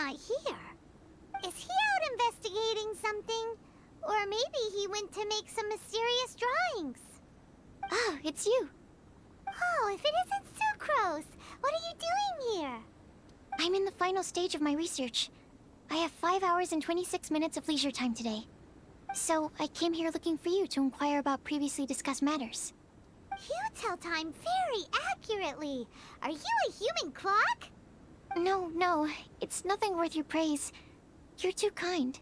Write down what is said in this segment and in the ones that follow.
not here. Is he out investigating something? Or maybe he went to make some mysterious drawings. Oh, it's you. Oh, if it isn't Sucrose! What are you doing here? I'm in the final stage of my research. I have 5 hours and 26 minutes of leisure time today. So, I came here looking for you to inquire about previously discussed matters. You tell time very accurately. Are you a human clock? No, it's nothing worth your praise. You're too kind.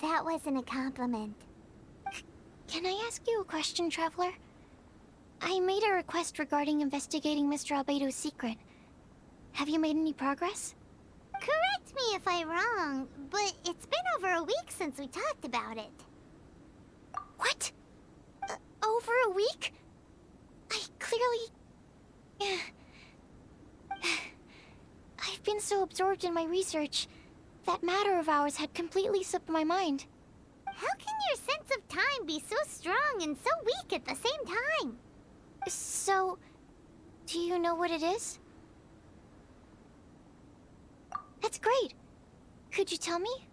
That wasn't a compliment. Can I ask you a question, Traveler? I made a request regarding investigating Mr. Albedo's secret. Have you made any progress? Correct me if I'm wrong, but it's been over a week since we talked about it. What? Over a week? I clearly... I've been so absorbed in my research, that matter of ours had completely slipped my mind. How can your sense of time be so strong and so weak at the same time? So, do you know what it is? That's great. Could you tell me?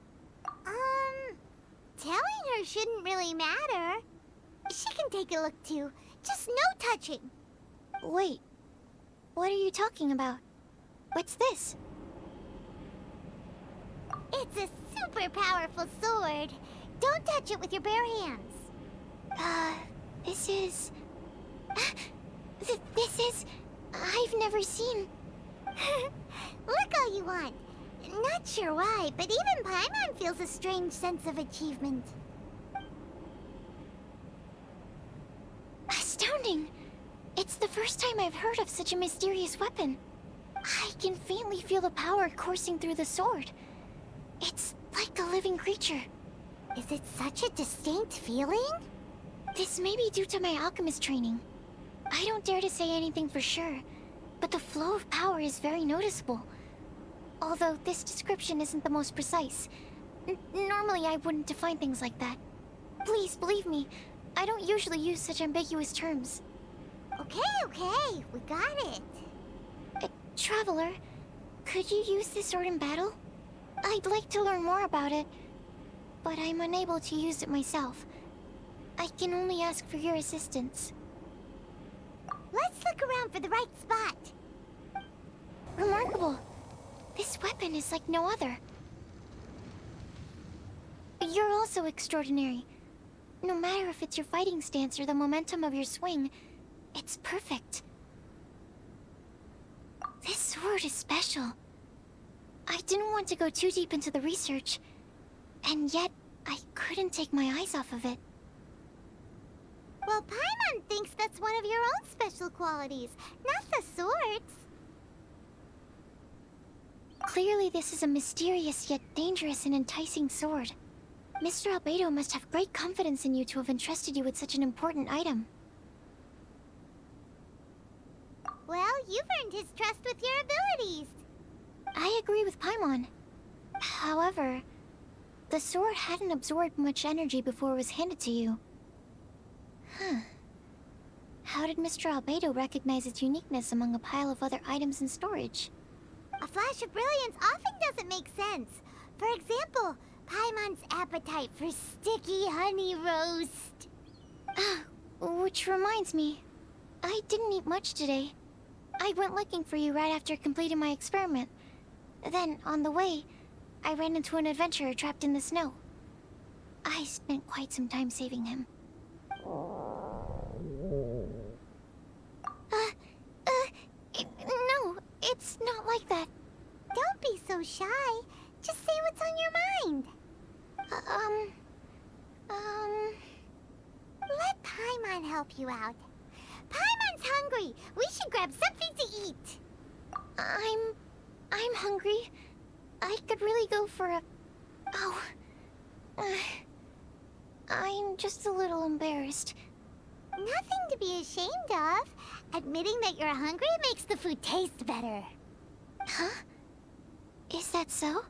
Telling her shouldn't really matter. She can take a look too. Just no touching. Wait. What are you talking about? What's this? It's a super powerful sword. Don't touch it with your bare hands. This is... This is... I've never seen... Look all you want. Not sure why, but even Paimon feels a strange sense of achievement. Astounding! It's the first time I've heard of such a mysterious weapon. I can faintly feel the power coursing through the sword. It's like a living creature. Is it such a distinct feeling? This may be due to my alchemist training. I don't dare to say anything for sure, but the flow of power is very noticeable. Although this description isn't the most precise. Normally I wouldn't define things like that. Please, believe me, I don't usually use such ambiguous terms. Okay, we got it. Traveler, could you use this sword in battle? I'd like to learn more about it, but I'm unable to use it myself. I can only ask for your assistance. Let's look around for the right spot. Remarkable. This weapon is like no other. You're also extraordinary. No matter if it's your fighting stance or the momentum of your swing, it's perfect. This sword is special. I didn't want to go too deep into the research, and yet I couldn't take my eyes off of it. Well, Paimon thinks that's one of your own special qualities, not the sword's. Clearly this is a mysterious yet dangerous and enticing sword. Mr. Albedo must have great confidence in you to have entrusted you with such an important item. Well, you've earned his trust with your abilities. I agree with Paimon. However, the sword hadn't absorbed much energy before it was handed to you. How did Mr. Albedo recognize its uniqueness among a pile of other items in storage? A flash of brilliance often doesn't make sense. For example, Paimon's appetite for sticky honey roast. Which reminds me, I didn't eat much today. I went looking for you right after completing my experiment. Then, on the way, I ran into an adventurer trapped in the snow. I spent quite some time saving him. No, it's not like that. Don't be so shy. Just say what's on your mind. Let Paimon help you out. Paimon's hungry. We should grab something to eat. I'm hungry. I could really go for a... I'm just a little embarrassed. Nothing to be ashamed of. Admitting that you're hungry makes the food taste better. Huh? Is that so?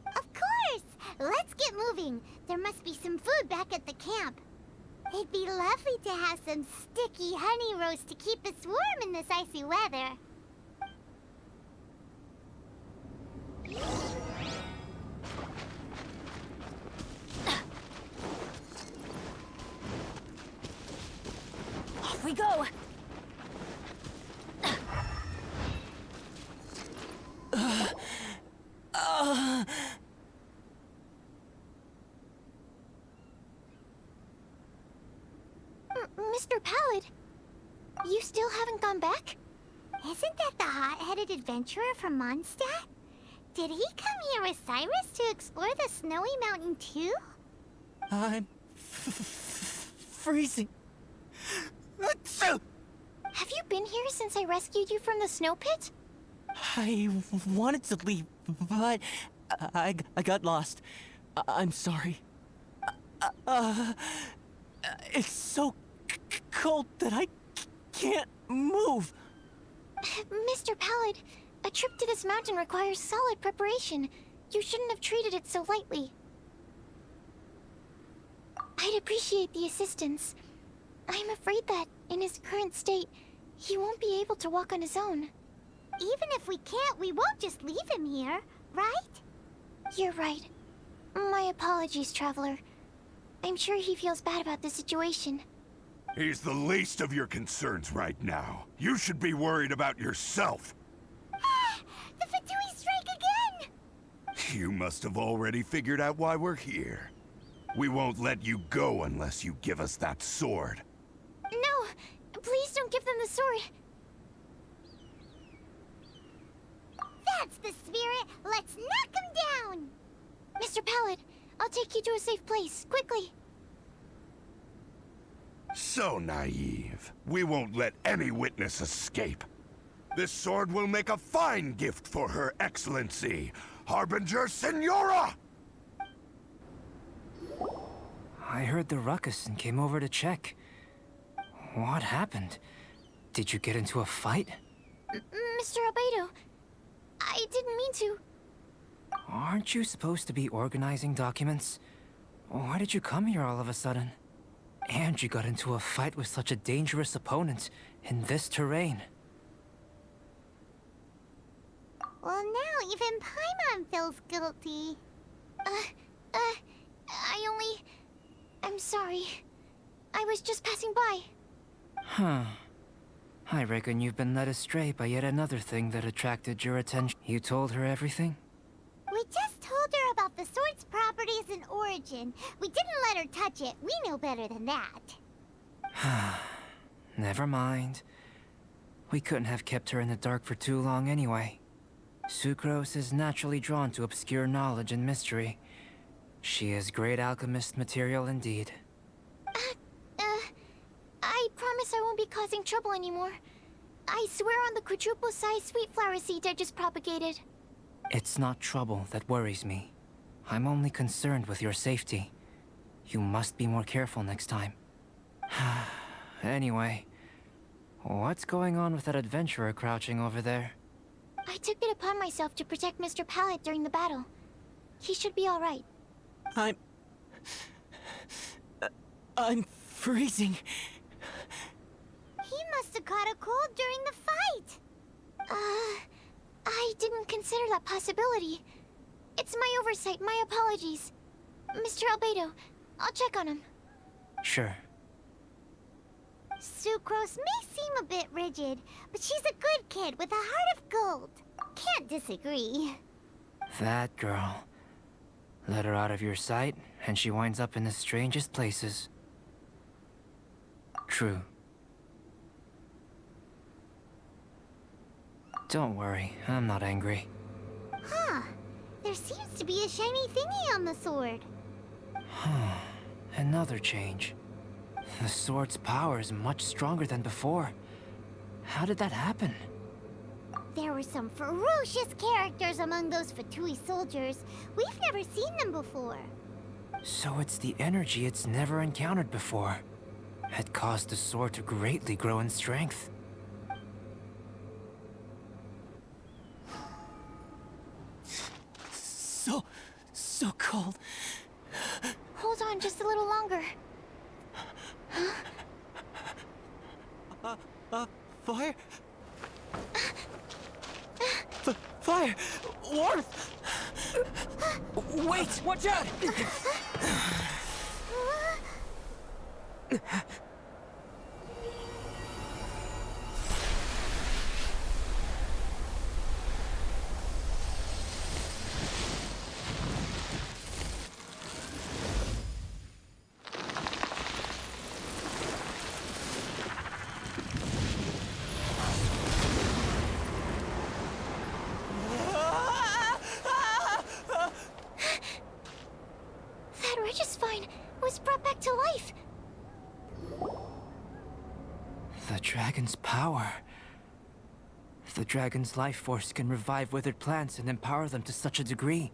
Of course! Let's get moving. There must be some food back at the camp. It'd be lovely to have some sticky honey roast to keep us warm in this icy weather. we go! Mr. Pallid, you still haven't gone back? Isn't that the hot-headed adventurer from Mondstadt? Did he come here with Cyrus to explore the snowy mountain too? I'm freezing. Have you been here since I rescued you from the snow pit? I wanted to leave, but I got lost. I'm sorry. It's so cold that I can't move. Mr. Pallid, a trip to this mountain requires solid preparation. You shouldn't have treated it so lightly. I'd appreciate the assistance. I'm afraid that, in his current state, he won't be able to walk on his own. Even if we can't, we won't just leave him here, right? You're right. My apologies, Traveler. I'm sure he feels bad about the situation. He's the least of your concerns right now. You should be worried about yourself. The Fatui strike again! You must have already figured out why we're here. We won't let you go unless you give us that sword. No! Please don't give them the sword! That's the spirit! Let's knock him down! Mr. Pallid, I'll take you to a safe place, quickly! So naive. We won't let any witness escape. This sword will make a fine gift for Her Excellency, Harbinger Signora! I heard the ruckus and came over to check. What happened? Did you get into a fight? Mr. Albedo, I didn't mean to. Aren't you supposed to be organizing documents? Why did you come here all of a sudden? And you got into a fight with such a dangerous opponent in this terrain. Well, now even Paimon feels guilty. I'm sorry. I was just passing by. Huh. I reckon you've been led astray by yet another thing that attracted your attention. You told her everything? We just told her about the sword's properties and origin. We didn't let her touch it. We know better than that. Never mind. We couldn't have kept her in the dark for too long anyway. Sucrose is naturally drawn to obscure knowledge and mystery. She is great alchemist material indeed. I promise I won't be causing trouble anymore. I swear on the quadruple-sized sweet flower seed I just propagated. It's not trouble that worries me. I'm only concerned with your safety. You must be more careful next time. Anyway, what's going on with that adventurer crouching over there? I took it upon myself to protect Mr. Pallid during the battle. He should be all right. I'm freezing. He must have caught a cold during the fight. I didn't consider that possibility. It's my oversight, my apologies. Mr. Albedo, I'll check on him. Sure. Sucrose may seem a bit rigid, but she's a good kid with a heart of gold. Can't disagree. That girl. Let her out of your sight, and she winds up in the strangest places. True. Don't worry, I'm not angry. Huh. There seems to be a shiny thingy on the sword. Another change. The sword's power is much stronger than before. How did that happen? There were some ferocious characters among those Fatui soldiers. We've never seen them before. So it's the energy it's never encountered before. It caused the sword to greatly grow in strength. So cold. Hold on just a little longer. Fire? Fire! Warmth! Wait! Watch out! The dragon's power. The dragon's life force can revive withered plants and empower them to such a degree.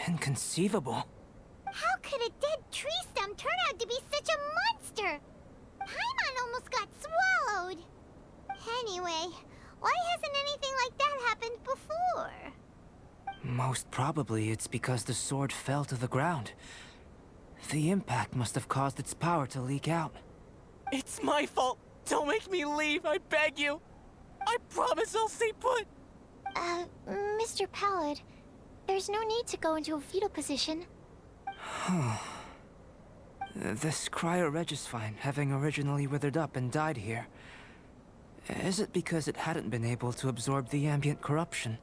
Inconceivable. How could a dead tree stump turn out to be such a monster? Paimon almost got swallowed. Anyway, why hasn't anything like that happened before? Most probably it's because the sword fell to the ground. The impact must have caused its power to leak out. It's my fault. Don't make me leave, I beg you. I promise I'll stay put. Mr. Pallid, there's no need to go into a fetal position. This cryoregisvine, having originally withered up and died here, is it because it hadn't been able to absorb the ambient corruption?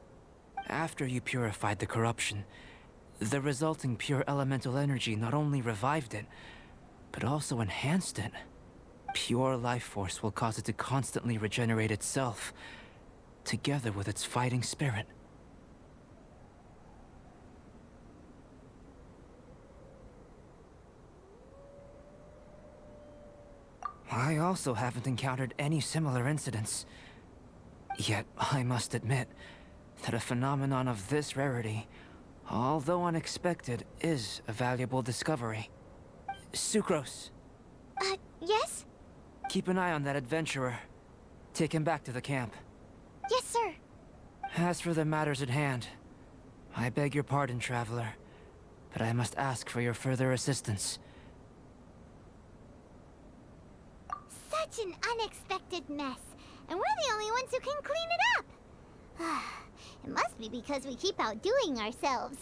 After you purified the corruption, the resulting pure elemental energy not only revived it, but also enhanced it. Pure life force will cause it to constantly regenerate itself, together with its fighting spirit. I also haven't encountered any similar incidents. Yet, I must admit that a phenomenon of this rarity, although unexpected, is a valuable discovery. Sucrose, Yes? keep an eye on that adventurer. Take him back to the camp. Yes, sir. As for the matters at hand, I beg your pardon, traveler, but I must ask for your further assistance. Such an unexpected mess, and we're the only ones who can clean it up. It must be because we keep outdoing ourselves.